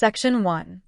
Section 1.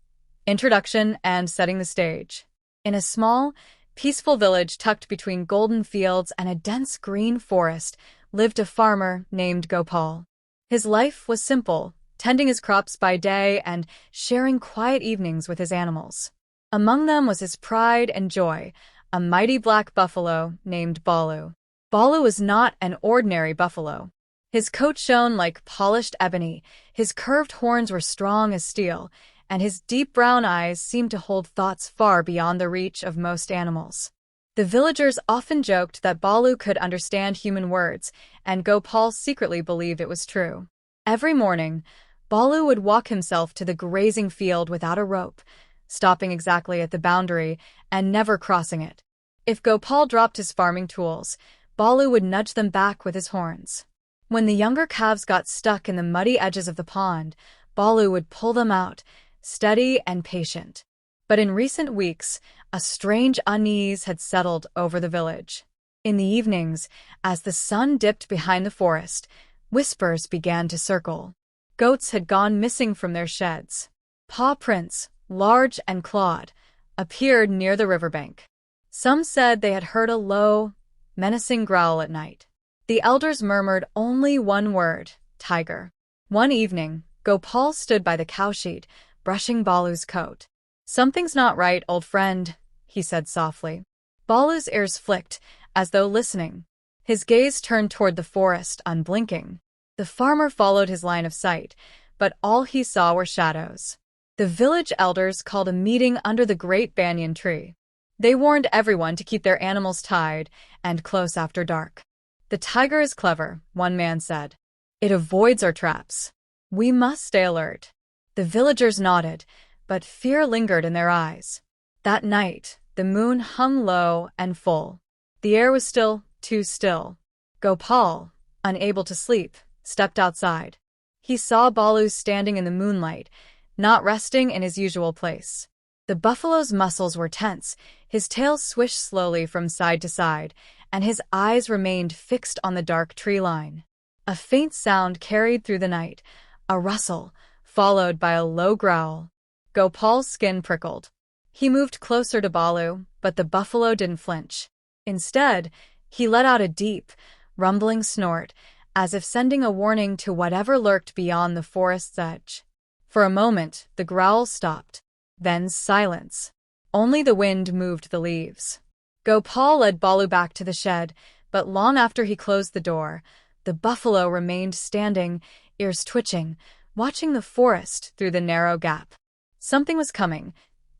Introduction and Setting the Stage. In a small, peaceful village tucked between golden fields and a dense green forest lived a farmer named Gopal. His life was simple, tending his crops by day and sharing quiet evenings with his animals. Among them was his pride and joy, a mighty black buffalo named Balu. Balu was not an ordinary buffalo. His coat shone like polished ebony, his curved horns were strong as steel, and his deep brown eyes seemed to hold thoughts far beyond the reach of most animals. The villagers often joked that Balu could understand human words, and Gopal secretly believed it was true. Every morning, Balu would walk himself to the grazing field without a rope, stopping exactly at the boundary and never crossing it. If Gopal dropped his farming tools, Balu would nudge them back with his horns. When the younger calves got stuck in the muddy edges of the pond, Balu would pull them out, steady and patient. But in recent weeks, a strange unease had settled over the village. In the evenings, as the sun dipped behind the forest, whispers began to circle. Goats had gone missing from their sheds. Paw prints, large and clawed, appeared near the riverbank. Some said they had heard a low, menacing growl at night. The elders murmured only one word, tiger. One evening, Gopal stood by the cowshed, brushing Balu's coat. "Something's not right, old friend," he said softly. Balu's ears flicked, as though listening. His gaze turned toward the forest, unblinking. The farmer followed his line of sight, but all he saw were shadows. The village elders called a meeting under the great banyan tree. They warned everyone to keep their animals tied and close after dark. "The tiger is clever," one man said. "It avoids our traps. We must stay alert." The villagers nodded, but fear lingered in their eyes. That night, the moon hung low and full. The air was still, too still. Gopal, unable to sleep, stepped outside. He saw Balu standing in the moonlight, not resting in his usual place. The buffalo's muscles were tense, his tail swished slowly from side to side, and his eyes remained fixed on the dark tree line. A faint sound carried through the night, a rustle, followed by a low growl. Gopal's skin prickled. He moved closer to Balu, but the buffalo didn't flinch. Instead, he let out a deep, rumbling snort, as if sending a warning to whatever lurked beyond the forest's edge. For a moment, the growl stopped. Then silence. Only the wind moved the leaves. Gopal led Balu back to the shed, but long after he closed the door, the buffalo remained standing, ears twitching, watching the forest through the narrow gap. Something was coming,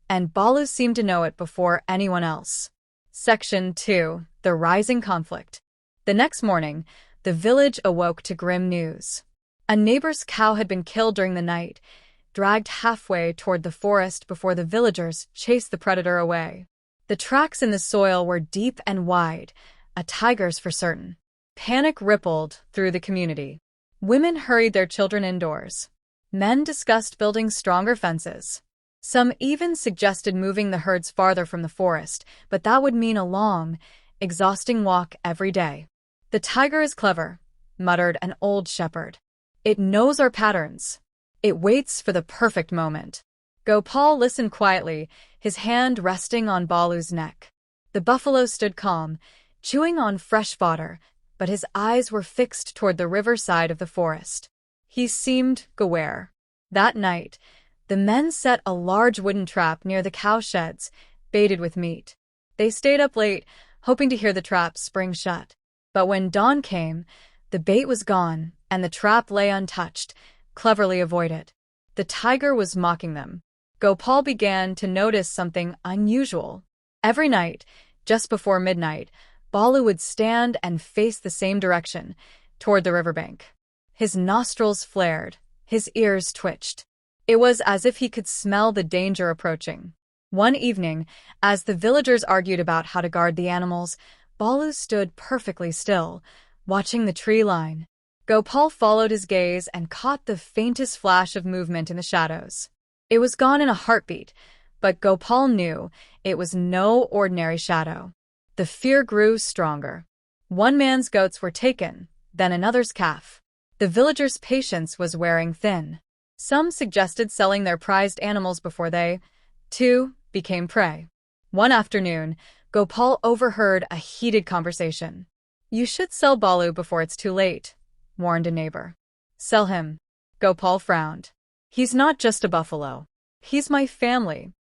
and Balu seemed to know it before anyone else. Section 2. The Rising Conflict. The next morning, the village awoke to grim news. A neighbor's cow had been killed during the night, dragged halfway toward the forest before the villagers chased the predator away. The tracks in the soil were deep and wide, a tiger's for certain. Panic rippled through the community. Women hurried their children indoors. Men discussed building stronger fences. Some even suggested moving the herds farther from the forest, but that would mean a long, exhausting walk every day. "The tiger is clever," muttered an old shepherd. "It knows our patterns. It waits for the perfect moment." Gopal listened quietly, his hand resting on Balu's neck. The buffalo stood calm, chewing on fresh fodder, but his eyes were fixed toward the riverside of the forest. He seemed aware. That night, the men set a large wooden trap near the cow sheds, baited with meat. They stayed up late, hoping to hear the trap spring shut. But when dawn came, the bait was gone, and the trap lay untouched, cleverly avoided. The tiger was mocking them. Gopal began to notice something unusual. Every night, just before midnight, Balu would stand and face the same direction, toward the riverbank. His nostrils flared, his ears twitched. It was as if he could smell the danger approaching. One evening, as the villagers argued about how to guard the animals, Balu stood perfectly still, watching the tree line. Gopal followed his gaze and caught the faintest flash of movement in the shadows. It was gone in a heartbeat, but Gopal knew it was no ordinary shadow. The fear grew stronger. One man's goats were taken, then another's calf. The villagers' patience was wearing thin. Some suggested selling their prized animals before they, too, became prey. One afternoon, Gopal overheard a heated conversation. "You should sell Balu before it's too late," warned a neighbor. "Sell him." Gopal frowned. "He's not just a buffalo. He's my family."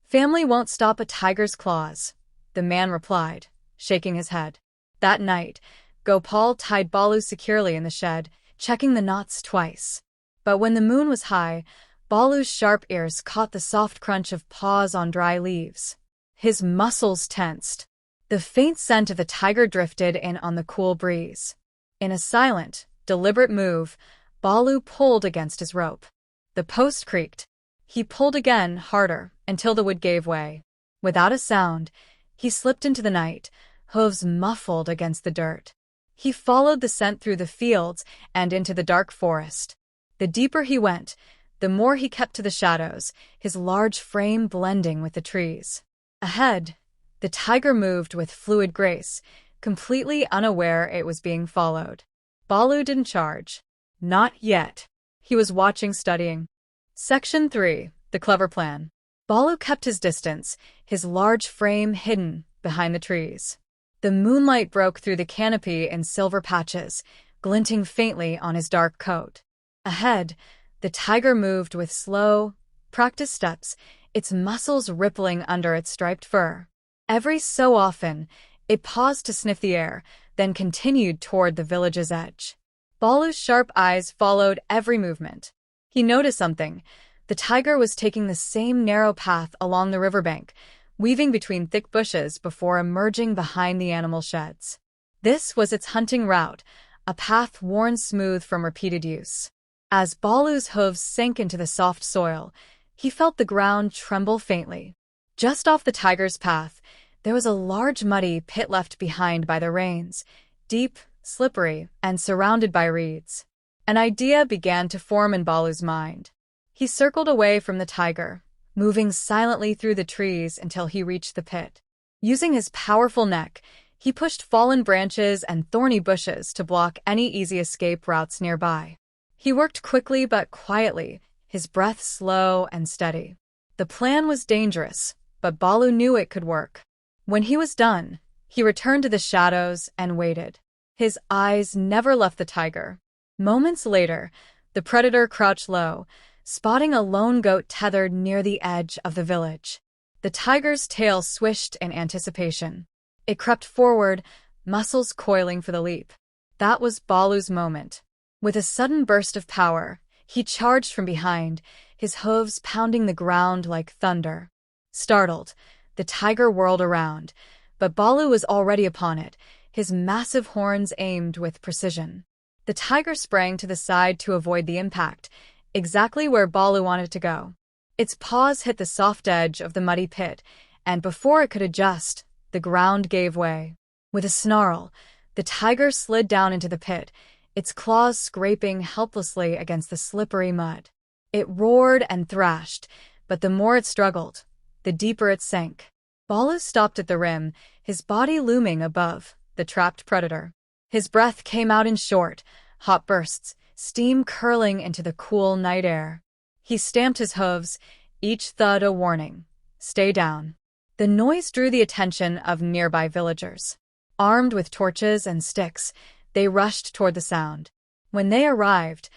"Family won't stop a tiger's claws," the man replied, shaking his head. That night, Gopal tied Balu securely in the shed, checking the knots twice. But when the moon was high, Balu's sharp ears caught the soft crunch of paws on dry leaves. His muscles tensed. The faint scent of the tiger drifted in on the cool breeze. In a silent, deliberate move, Balu pulled against his rope. The post creaked. He pulled again, harder, until the wood gave way. Without a sound, he slipped into the night, hooves muffled against the dirt. He followed the scent through the fields and into the dark forest. The deeper he went, the more he kept to the shadows, his large frame blending with the trees. Ahead, the tiger moved with fluid grace, completely unaware it was being followed. Balu didn't charge. Not yet. He was watching, studying. Section 3. The Clever Plan. Balu kept his distance, his large frame hidden behind the trees. The moonlight broke through the canopy in silver patches, glinting faintly on his dark coat. Ahead, the tiger moved with slow, practiced steps, its muscles rippling under its striped fur. Every so often, it paused to sniff the air, then continued toward the village's edge. Balu's sharp eyes followed every movement. He noticed something. The tiger was taking the same narrow path along the riverbank, weaving between thick bushes before emerging behind the animal sheds. This was its hunting route, a path worn smooth from repeated use. As Balu's hooves sank into the soft soil, he felt the ground tremble faintly. Just off the tiger's path, there was a large muddy pit left behind by the rains, deep, slippery, and surrounded by reeds. An idea began to form in Balu's mind. He circled away from the tiger, moving silently through the trees until he reached the pit. Using his powerful neck, he pushed fallen branches and thorny bushes to block any easy escape routes nearby. He worked quickly but quietly, his breath slow and steady. The plan was dangerous, but Balu knew it could work. When he was done, he returned to the shadows and waited. His eyes never left the tiger. Moments later, the predator crouched low, spotting a lone goat tethered near the edge of the village. The tiger's tail swished in anticipation. It crept forward, muscles coiling for the leap. That was Balu's moment. With a sudden burst of power, he charged from behind, his hooves pounding the ground like thunder. Startled, the tiger whirled around, but Balu was already upon it, his massive horns aimed with precision. The tiger sprang to the side to avoid the impact, exactly where Balu wanted to go. Its paws hit the soft edge of the muddy pit, and before it could adjust, the ground gave way. With a snarl, the tiger slid down into the pit, its claws scraping helplessly against the slippery mud. It roared and thrashed, but the more it struggled, the deeper it sank. Balu stopped at the rim, his body looming above the trapped predator. His breath came out in short, hot bursts, steam curling into the cool night air. He stamped his hooves, each thud a warning. "Stay down." The noise drew the attention of nearby villagers. Armed with torches and sticks, they rushed toward the sound. When they arrived,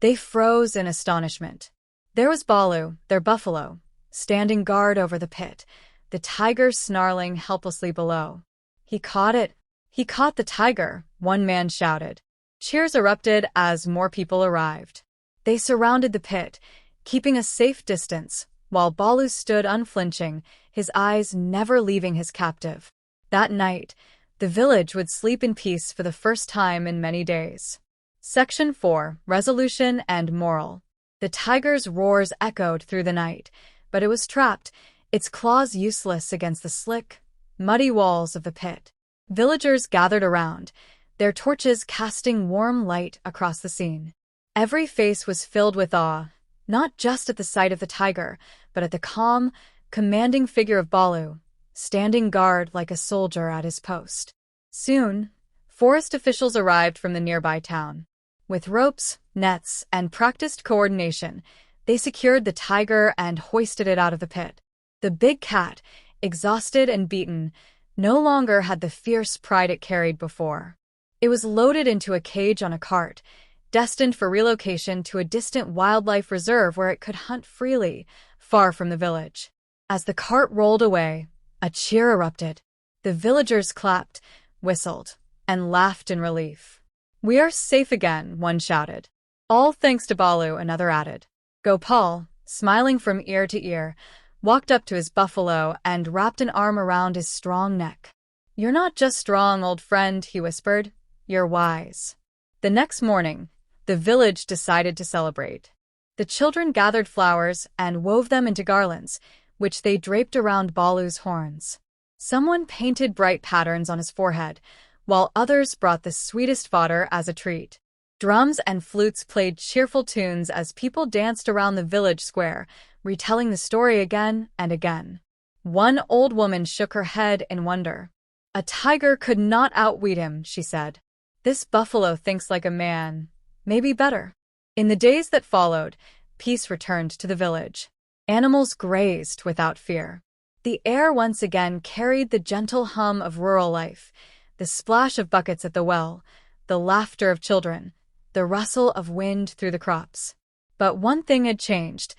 they froze in astonishment. There was Balu, their buffalo, standing guard over the pit, the tiger snarling helplessly below. "He caught it! He caught the tiger!" one man shouted. Cheers erupted as more people arrived. They surrounded the pit, keeping a safe distance, while Balu stood unflinching, his eyes never leaving his captive. That night, the village would sleep in peace for the first time in many days. Section 4. Resolution and Moral. The tiger's roars echoed through the night, but it was trapped, its claws useless against the slick, muddy walls of the pit. Villagers gathered around, their torches casting warm light across the scene. Every face was filled with awe, not just at the sight of the tiger, but at the calm, commanding figure of Balu, standing guard like a soldier at his post. Soon, forest officials arrived from the nearby town. With ropes, nets, and practiced coordination, They secured the tiger and hoisted it out of the pit. The big cat, exhausted and beaten, no longer had the fierce pride it carried before. It was loaded into a cage on a cart, destined for relocation to a distant wildlife reserve where it could hunt freely, far from the village. As the cart rolled away, a cheer erupted. The villagers clapped, whistled, and laughed in relief. "We are safe again," one shouted. "All thanks to Balu," another added. Gopal, smiling from ear to ear, walked up to his buffalo and wrapped an arm around his strong neck. "You're not just strong, old friend," he whispered. "You're wise." The next morning, the village decided to celebrate. The children gathered flowers and wove them into garlands, which they draped around Balu's horns. Someone painted bright patterns on his forehead, while others brought the sweetest fodder as a treat. Drums and flutes played cheerful tunes as people danced around the village square, retelling the story again and again. One old woman shook her head in wonder. "A tiger could not outwit him," she said. "This buffalo thinks like a man, maybe better." In the days that followed, peace returned to the village. Animals grazed without fear. The air once again carried the gentle hum of rural life, the splash of buckets at the well, the laughter of children, the rustle of wind through the crops. But one thing had changed: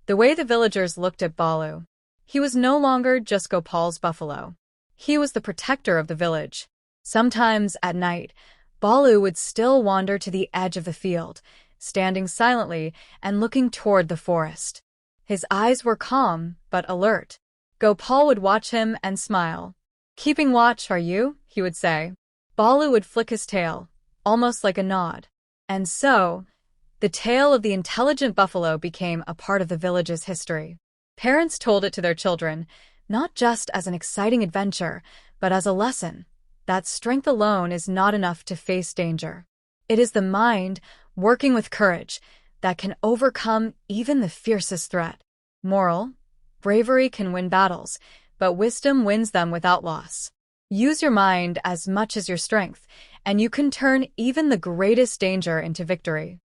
the way the villagers looked at Balu. He was no longer just Gopal's buffalo. He was the protector of the village. Sometimes, at night, Balu would still wander to the edge of the field, standing silently and looking toward the forest. His eyes were calm but alert. Gopal would watch him and smile. "Keeping watch, are you?" he would say. Balu would flick his tail, almost like a nod. And so, the tale of the intelligent buffalo became a part of the village's history. Parents told it to their children, not just as an exciting adventure, but as a lesson that strength alone is not enough to face danger. It is the mind, working with courage, that can overcome even the fiercest threat. Moral: bravery can win battles, but wisdom wins them without loss. Use your mind as much as your strength, and you can turn even the greatest danger into victory.